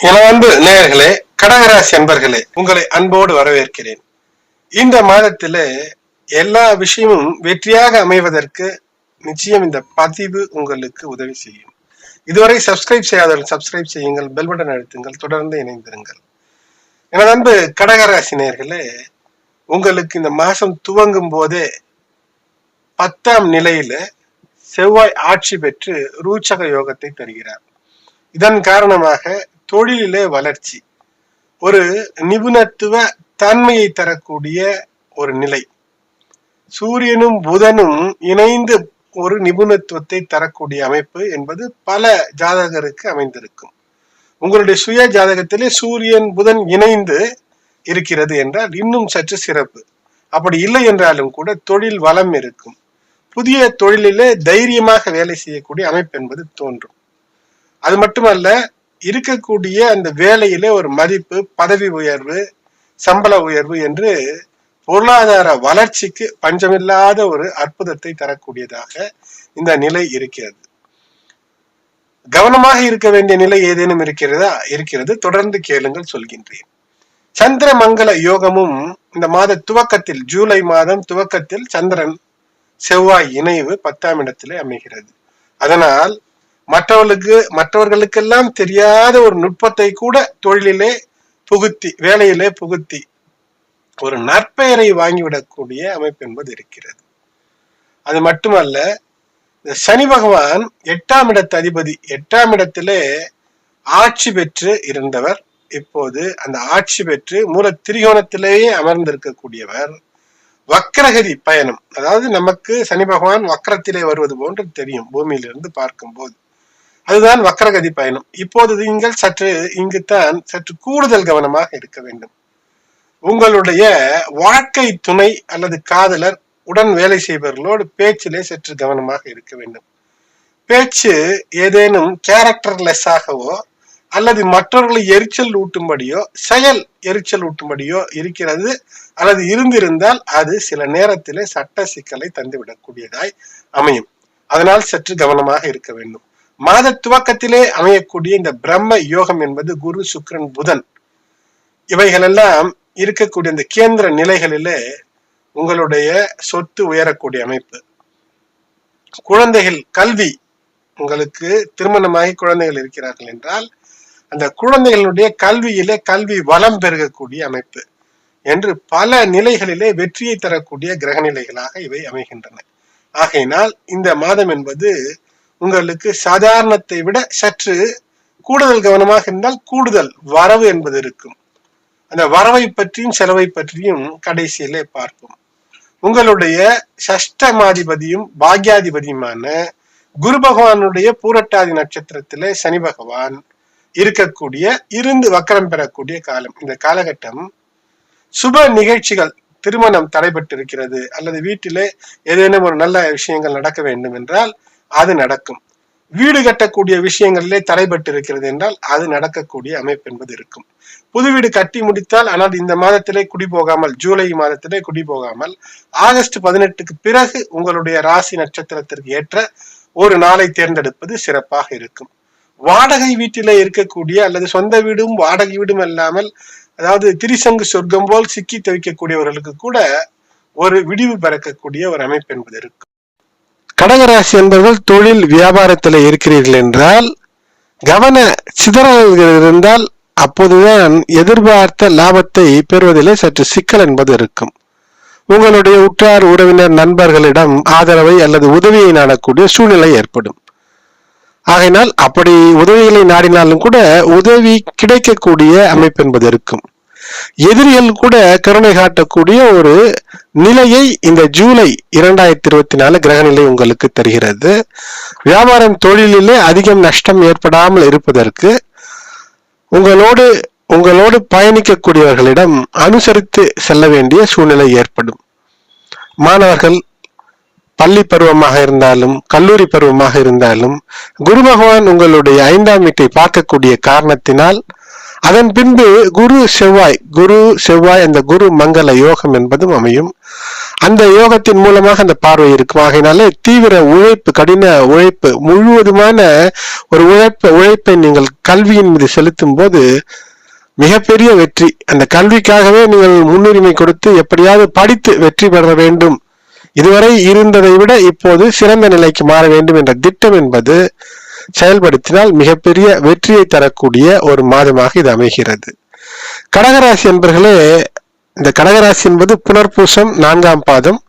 நேயர்களே, கடகராசி அன்பர்களே, உங்களை அன்போடு வரவேற்கிறேன். இந்த மாதத்திலே எல்லா விஷயமும் வெற்றியாக அமைவதற்கு நிச்சயம் இந்த பதிவு உங்களுக்கு உதவி செய்யும். இதுவரை சப்ஸ்கிரைப் செய்யாதவர்கள் சப்ஸ்கிரைப் செய்யுங்கள், பெல் பட்டன் அழுத்துங்கள், தொடர்ந்து இணைந்திருங்கள். எனது அன்பு கடகராசி நேயர்களே, உங்களுக்கு இந்த மாசம் துவங்கும் போதே 10ஆம் நிலையில செவ்வாய் ஆட்சி பெற்று ரூச்சக யோகத்தை தருகிறார். இதன் காரணமாக தொழிலிலே வளர்ச்சி, ஒரு நிபுணத்துவ தன்மையை தரக்கூடிய ஒரு நிலை. சூரியனும் புதனும் இணைந்து ஒரு நிபுணத்துவத்தை தரக்கூடிய அமைப்பு என்பது பல ஜாதகருக்கு அமைந்திருக்கும். உங்களுடைய சுய ஜாதகத்திலே சூரியன் புதன் இணைந்து இருக்கிறது என்றால் இன்னும் சற்று சிறப்பு. அப்படி இல்லை என்றாலும் கூட தொழில் வளம் இருக்கும். புதிய தொழிலிலே தைரியமாக வேலை செய்யக்கூடிய அமைப்பு என்பது தோன்றும். அது மட்டுமல்ல, இருக்கக்கூடிய அந்த வேலையிலே ஒரு மதிப்பு, பதவி உயர்வு, சம்பள உயர்வு என்று பொருளாதார வளர்ச்சிக்கு பஞ்சமில்லாத ஒரு அற்புதத்தை தரக்கூடியதாக இந்த நிலை இருக்கிறது. கவனமாக இருக்க வேண்டிய நிலை ஏதேனும் இருக்கிறது. தொடர்ந்து கேளுங்கள், சொல்கின்றேன். சந்திரமங்கல யோகமும் இந்த மாத துவக்கத்தில், ஜூலை மாதம் துவக்கத்தில் சந்திரன் செவ்வாய் இணைவு 10ஆம் இடத்திலே அமைகிறது. அதனால் மற்றவர்களுக்கெல்லாம் தெரியாத ஒரு நுட்பத்தை கூட தொழிலிலே புகுத்தி, வேலையிலே புகுத்தி ஒரு நற்பெயரை வாங்கிவிடக்கூடிய அமைப்பு என்பது இருக்கிறது. அது மட்டுமல்ல, சனி பகவான் 8ஆம் இடத்து அதிபதி, 8ஆம் இடத்திலே ஆட்சி பெற்று இருந்தவர். இப்போது அந்த ஆட்சி பெற்று மூல திரிகோணத்திலேயே அமர்ந்திருக்கக்கூடியவர் வக்ரகதி பயணம். அதாவது நமக்கு சனி பகவான் வக்ரத்திலே வருவது போன்று தெரியும் பூமியிலிருந்து பார்க்கும் போது. அதுதான் வக்ரகதி பயணம். இப்போது நீங்கள் இங்குத்தான் சற்று கூடுதல் கவனமாக இருக்க வேண்டும். உங்களுடைய வாழ்க்கை துணை அல்லது காதலர், உடன் வேலை செய்பவர்களோடு பேச்சிலே சற்று கவனமாக இருக்க வேண்டும். பேச்சு ஏதேனும் கேரக்டர்லெஸ்ஸாகவோ அல்லது மற்றவர்களை எரிச்சல் ஊட்டும்படியோ, செயல் எரிச்சல் ஊட்டும்படியோ இருக்கிறது அல்லது இருந்திருந்தால் அது சில நேரத்திலே சட்ட சிக்கலை தந்துவிடக்கூடியதாய் அமையும். அதனால் சற்று கவனமாக இருக்க வேண்டும். மாத துவக்கத்திலே அமையக்கூடிய இந்த பிரம்ம யோகம் என்பது குரு, சுக்கிரன், புதன் இவைகளெல்லாம் இருக்கக்கூடிய இந்த கேந்திர நிலைகளிலே உங்களுடைய சொத்து உயரக்கூடிய அமைப்பு. குழந்தைகள் கல்வி, உங்களுக்கு திருமணமாகி குழந்தைகள் இருக்கிறார்கள் என்றால் அந்த குழந்தைகளுடைய கல்வியிலே கல்வி வளம் பெருகக்கூடிய அமைப்பு என்று பல நிலைகளிலே வெற்றியை தரக்கூடிய கிரக நிலைகளாக இவை அமைகின்றன. ஆகையினால் இந்த மாதம் என்பது உங்களுக்கு சாதாரணத்தை விட சற்று கூடுதல் கவனமாக இருந்தால் கூடுதல் வரவு என்பது இருக்கும். அந்த வரவை பற்றியும் செலவை பற்றியும் கடைசியிலே பார்ப்போம். உங்களுடைய சஷ்டமாதிபதியும் பாக்யாதிபதியுமான குரு பகவானுடைய பூரட்டாதி நட்சத்திரத்திலே சனி பகவான் இருக்கக்கூடிய, இருந்து வக்கரம் பெறக்கூடிய காலம். இந்த காலகட்டம் சுப நிகழ்ச்சிகள், திருமணம் தடைபட்டு இருக்கிறது அல்லது வீட்டிலே ஏதேனும் ஒரு நல்ல விஷயங்கள் நடக்க வேண்டும் என்றால் அது நடக்கும். வீடு கட்டக்கூடிய விஷயங்களிலே தடைபட்டு இருக்கிறது என்றால் அது நடக்கக்கூடிய அமைப்பு என்பது இருக்கும். புது வீடு கட்டி முடித்தால், ஆனால் இந்த மாதத்திலே குடி போகாமல், ஜூலை மாதத்திலே குடி போகாமல் ஆகஸ்ட் 18க்கு பிறகு உங்களுடைய ராசி நட்சத்திரத்திற்கு ஏற்ற ஒரு நாளை தேர்ந்தெடுப்பது சிறப்பாக இருக்கும். வாடகை வீட்டிலே இருக்கக்கூடிய அல்லது சொந்த வீடும் வாடகை வீடும் இல்லாமல், அதாவது திரிசங்கு சொர்க்கம் போல் சிக்கி தவிக்கக்கூடியவர்களுக்கு கூட ஒரு விடிவு பிறக்கக்கூடிய ஒரு அமைப்பு என்பது இருக்கும். கடகராசி என்பவர்கள் தொழில் வியாபாரத்தில் இருக்கிறீர்கள் என்றால் கவன சிதறல்கள் இருந்தால் அப்போதுதான் எதிர்பார்த்த லாபத்தை பெறுவதிலே சற்று சிக்கல் என்பது இருக்கும். உங்களுடைய உற்றார் உறவினர் நண்பர்களிடம் ஆதரவை அல்லது உதவியை நாடக்கூடிய சூழ்நிலை ஏற்படும். ஆகையினால் அப்படி உதவிகளை நாடினாலும் கூட உதவி கிடைக்கக்கூடிய அமைப்பு என்பது இருக்கும். எதிரிகள் கூட கருணை காட்டக்கூடிய ஒரு நிலையை இந்த ஜூலை 2024 கிரகநிலை உங்களுக்கு தருகிறது. வியாபாரம் தொழிலிலே அதிகம் நஷ்டம் ஏற்படாமல் இருப்பதற்கு உங்களோடு பயணிக்கக்கூடியவர்களிடம் அனுசரித்து செல்ல வேண்டிய சூழ்நிலை ஏற்படும். மாணவர்கள் பள்ளி பருவமாக இருந்தாலும் கல்லூரி பருவமாக இருந்தாலும் குரு பகவான் உங்களுடைய 5ஆம் வீட்டை பார்க்கக்கூடிய காரணத்தினால் அதன் பின்பு குரு செவ்வாய் அந்த குரு மங்கள யோகம் என்பதும் அமையும். அந்த யோகத்தின் மூலமாக அந்த பார்வை இருக்கும். ஆகையினாலே தீவிர உழைப்பு, கடின உழைப்பு, முழுவதுமான ஒரு உழைப்பை நீங்கள் கல்வியின் மீது செலுத்தும் போது மிகப்பெரிய வெற்றி. அந்த கல்விக்காகவே நீங்கள் முன்னுரிமை கொடுத்து எப்படியாவது படித்து வெற்றி பெற வேண்டும், இதுவரை இருந்ததை விட இப்போது சிறந்த நிலைக்கு மாற வேண்டும் என்ற திட்டம் என்பது செயல்படுத்தினால் மிகப்பெரிய வெற்றியை தரக்கூடிய ஒரு மாதமாக இது அமைகிறது. கடகராசி என்பர்களே, இந்த கடகராசி என்பது புனர்பூசம் 4ஆம் பாதம்,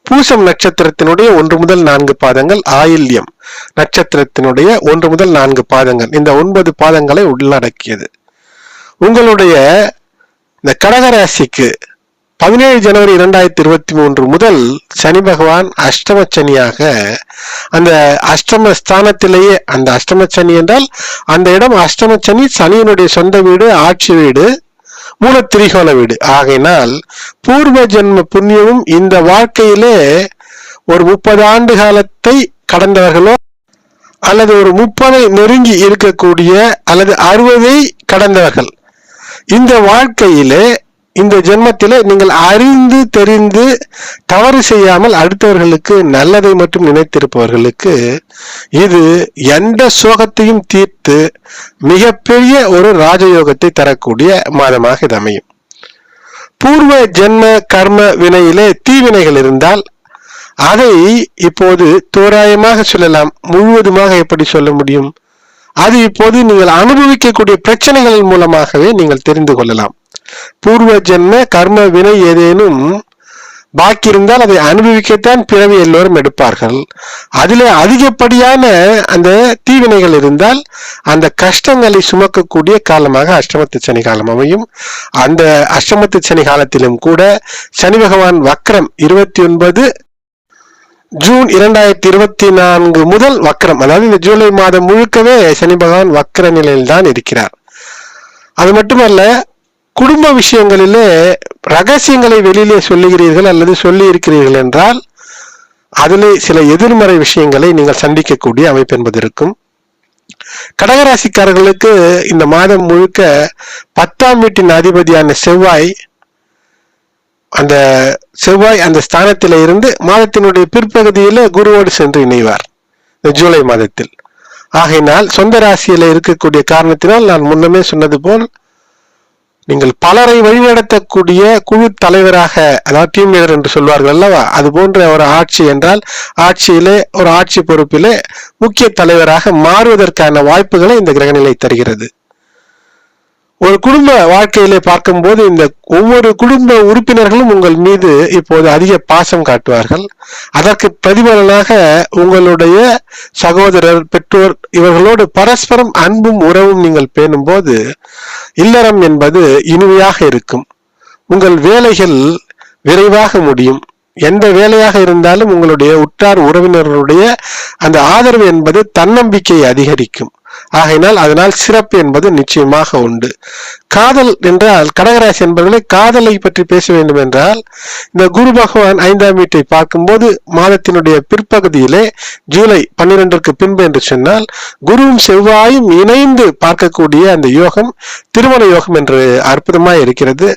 பூசம் நட்சத்திரத்தினுடைய 1 முதல் 4 பாதங்கள், ஆயில்யம் நட்சத்திரத்தினுடைய 1 முதல் 4 பாதங்கள், இந்த 9 பாதங்களை உள்ளடக்கியது. உங்களுடைய இந்த கடகராசிக்கு 17 ஜனவரி 2023 முதல் சனி பகவான் அஷ்டம சனியாக அந்த அஷ்டம ஸ்தானத்திலேயே, அந்த அஷ்டம சனி என்றால் அந்த இடம் அஷ்டம சனி, சனியினுடைய சொந்த வீடு, ஆட்சி வீடு, மூல திரிகோண வீடு. ஆகையினால் பூர்வ ஜென்ம புண்ணியமும் இந்த வாழ்க்கையிலே ஒரு 30 ஆண்டு காலத்தை கடந்தவர்களோ அல்லது ஒரு 30 நெருங்கி இருக்கக்கூடிய அல்லது 60 கடந்தவர்கள், இந்த வாழ்க்கையிலே இந்த ஜென்மத்திலே நீங்கள் அறிந்து தெரிந்து தவறு செய்யாமல் அடுத்தவர்களுக்கு நல்லதை மட்டும் நினைத்திருப்பவர்களுக்கு இது எந்த சோகத்தையும் தீர்த்து மிகப்பெரிய ஒரு ராஜயோகத்தை தரக்கூடிய மாதமாக இது அமையும். பூர்வ ஜென்ம கர்ம வினையிலே தீவினைகள் இருந்தால் அதை இப்போது தோராயமாக சொல்லலாம், முழுவதுமாக எப்படி சொல்ல முடியும்? அது இப்போது நீங்கள் அனுபவிக்கக்கூடிய பிரச்சனைகள் மூலமாகவே நீங்கள் தெரிந்து கொள்ளலாம். பூர்வ ஜென்ம கர்ம வினை ஏதேனும் பாக்கி இருந்தால் அதை அனுபவிக்கத்தான் பிறவி எல்லோரும் எடுப்பார்கள். அதிலே அதிகப்படியான அந்த தீவினைகள் இருந்தால் அந்த கஷ்டங்களை சுமக்கக்கூடிய காலமாக அஷ்டமத்து சனி காலம் அமையும். அந்த அஷ்டமத்து சனி காலத்திலும் கூட சனி பகவான் வக்ரம் 29 ஜூன் 2024 முதல் வக்ரம், அதாவது இந்த ஜூலை மாதம் முழுக்கவே சனி பகவான் வக்ர நிலையில் தான் இருக்கிறார். அது மட்டுமல்ல, குடும்ப விஷயங்களிலே ரகசியங்களை வெளியிலே சொல்லுகிறீர்கள் அல்லது சொல்லி இருக்கிறீர்கள் என்றால் அதிலே சில எதிர்மறை விஷயங்களை நீங்கள் சந்திக்கக்கூடிய அமைப்பு என்பது இருக்கும். கடகராசிக்காரர்களுக்கு இந்த மாதம் முழுக்க 10ஆம் வீட்டின் அதிபதியான செவ்வாய் அந்த ஸ்தானத்தில இருந்து மாதத்தினுடைய பிற்பகுதியில குருவோடு சென்று இணைவார் இந்த ஜூலை மாதத்தில். ஆகையினால் சொந்த ராசியில இருக்கக்கூடிய காரணத்தினால் நான் முன்னமே சொன்னது போல் நீங்கள் பலரை வழிநடத்தக்கூடிய குழு தலைவராக, அதாவது டீம் லீடர் என்று சொல்வார்கள் அல்லவா, அது போன்ற ஒரு ஆட்சி என்றால் ஆட்சியிலே ஒரு ஆட்சி பொறுப்பிலே முக்கிய தலைவராக மாறுவதற்கான வாய்ப்புகளை இந்த கிரகநிலை தருகிறது. ஒரு குடும்ப வாழ்க்கையிலே பார்க்கும்போது இந்த ஒவ்வொரு குடும்ப உறுப்பினர்களும் உங்கள் மீது இப்போது அதிக பாசம் காட்டுவார்கள். அதற்கு பிரதிபலனாக உங்களுடைய சகோதரர், பெற்றோர் இவர்களோடு பரஸ்பரம் அன்பும் உறவும் நீங்கள் பேணும் போது இல்லறம் என்பது இனிமையாக இருக்கும். உங்கள் வேலைகள் விரைவாக முடியும். எந்த வேலையாக இருந்தாலும் உங்களுடைய உற்றார் உறவினர்களுடைய அந்த ஆதரவு என்பது தன்னம்பிக்கையை அதிகரிக்கும். ஆகையினால் அதனால் சிறப்பு என்பது நிச்சயமாக உண்டு. காதல் என்றால் கடகராசி என்பவர்களை காதலை பற்றி பேச வேண்டும் என்றால் இந்த குரு பகவான் 5ஆம் வீட்டை பார்க்கும்போது மாதத்தினுடைய பிற்பகுதியிலே ஜூலை 12ற்கு பின்பு என்று சொன்னால் குருவும் செவ்வாயும் இணைந்து பார்க்கக்கூடிய அந்த யோகம் திருமண யோகம் என்று அற்புதமாக இருக்கிறது.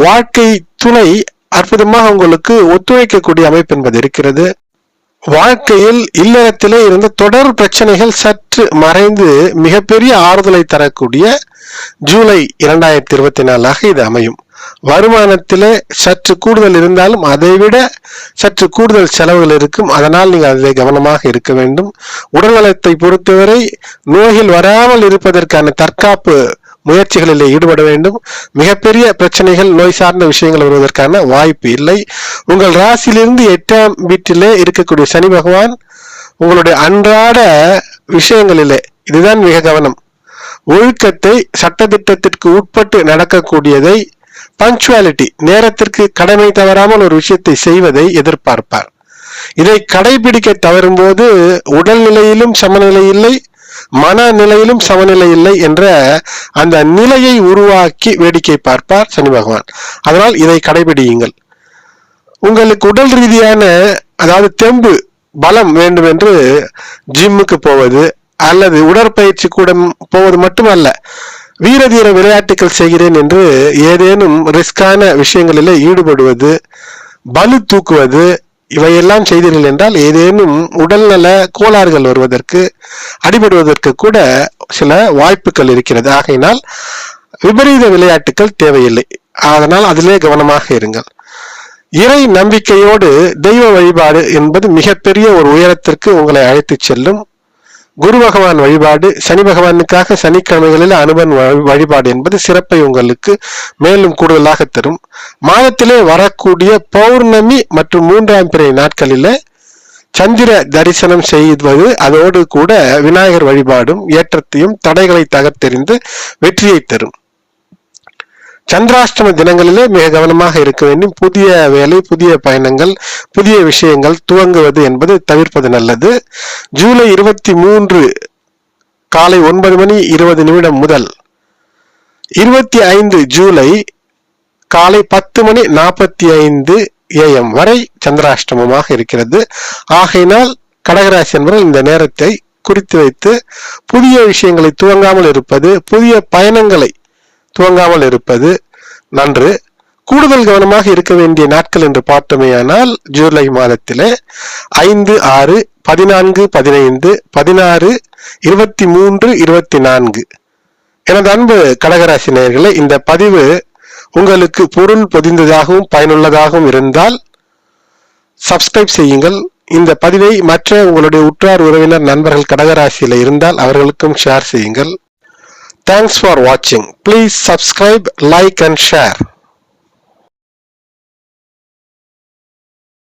வாழ்க்கை துணை அற்புதமாக உங்களுக்கு ஒத்துழைக்கக்கூடிய அமைப்பு என்பது இருக்கிறது. வாழ்க்கையில் இல்லறத்திலே இருந்த தொடர் பிரச்சனைகள் சற்று மறைந்து மிகப்பெரிய ஆறுதலை தரக்கூடிய ஜூலை 2024 இது அமையும். வருமானத்திலே சற்று கூடுதல் இருந்தாலும் அதைவிட சற்று கூடுதல் செலவுகள் இருக்கும். அதனால் நீங்கள் அதில் கவனமாக இருக்க வேண்டும். உடல்நலத்தை பொறுத்தவரை நோய்கள் வராமல் இருப்பதற்கான தற்காப்பு முயற்சிகளில் ஈடுபட வேண்டும். மிகப்பெரிய பிரச்சனைகள், நோய் சார்ந்த விஷயங்கள் வருவதற்கான வாய்ப்பு இல்லை. உங்கள் ராசியிலிருந்து 8ஆம் வீட்டிலே இருக்கக்கூடிய சனி பகவான் உங்களுடைய அன்றாட விஷயங்களிலே, இதுதான் மிக கவனம், ஒழுக்கத்தை, சட்டத்திட்டத்திற்கு உட்பட்டு நடக்கக்கூடியதை, பங்க்சுவாலிட்டி, நேரத்திற்கு கடமை தவறாமல் ஒரு விஷயத்தை செய்வதை எதிர்பார்ப்பார். இதை கடைபிடிக்க தவறும் போது உடல்நிலையிலும் சமநிலை இல்லை, மனநிலையிலும் சமநிலை இல்லை என்ற அந்த நிலையை உருவாக்கி வேடிக்கை பார்ப்பார் சனி பகவான். அதனால் இதை கடைபிடியுங்கள். உங்களுக்கு உடல் ரீதியான, அதாவது தெம்பு, பலம் வேண்டும் என்று ஜிம்முக்கு போவது அல்லது உடற்பயிற்சி கூட போவது மட்டுமல்ல, வீரதீர விளையாட்டுகள் செய்கிறேன் என்று ஏதேனும் ரிஸ்கான விஷயங்களிலே ஈடுபடுவது, பளு தூக்குவது, இவையெல்லாம் செய்தீர்கள் என்றால் ஏதேனும் உடல்நல கோளாறுகள் வருவதற்கு, அடிபடுவதற்கு கூட சில வாய்ப்புகள் இருக்கிறது. ஆகையினால் விபரீத விளையாட்டுகள் தேவையில்லை. அதனால் அதிலே கவனமாக இருங்கள். இறை நம்பிக்கையோடு தெய்வ வழிபாடு என்பது மிகப்பெரிய ஒரு உயரத்திற்கு உங்களை அழைத்து செல்லும். குரு பகவான் வழிபாடு, சனி பகவானுக்காக சனிக்கிழமைகளில் அனுமன் வழிபாடு என்பது சிறப்பை உங்களுக்கு மேலும் கூடுதலாக தரும். மாதத்திலே வரக்கூடிய பௌர்ணமி மற்றும் 3ஆம் பிறை நாட்களிலே சந்திர தரிசனம் செய்வது, அதோடு கூட விநாயகர் வழிபாடும் ஏற்றத்தையும் தடைகளை தகர்த்தெறிந்து வெற்றியை தரும். சந்திராஷ்டம தினங்களிலே மிக கவனமாக இருக்க வேண்டும். புதிய வேலை, புதிய பயணங்கள், புதிய விஷயங்கள் துவங்குவது என்பது தவிர்ப்பது நல்லது. ஜூலை 23 காலை 9:20 முதல் 25 ஜூலை காலை 10:45 AM வரை சந்திராஷ்டமமாக இருக்கிறது. ஆகையினால் கடகராசி என்பவர்கள் இந்த நேரத்தை குறித்து வைத்து புதிய விஷயங்களை துவங்காமல் இருப்பது, புதிய பயணங்களை துவங்காமல் இருப்பது நன்று. கூடுதல் கவனமாக இருக்க வேண்டிய நாட்கள் என்று பார்த்தோமேயானால் ஜூலை மாதத்திலே 5, 6, 14, 15, 16, 23, 24. எனது அன்பு கடகராசி நேயர்களே, இந்த பதிவு உங்களுக்கு பொருள் பொதிந்ததாகவும் பயனுள்ளதாகவும் இருந்தால் சப்ஸ்கிரைப் செய்யுங்கள். இந்த பதிவை மற்ற உங்களுடைய உற்றார் உறவினர் நண்பர்கள் கடகராசியில இருந்தால் அவர்களுக்கும் ஷேர் செய்யுங்கள். Thanks for watching. Please subscribe, like and share.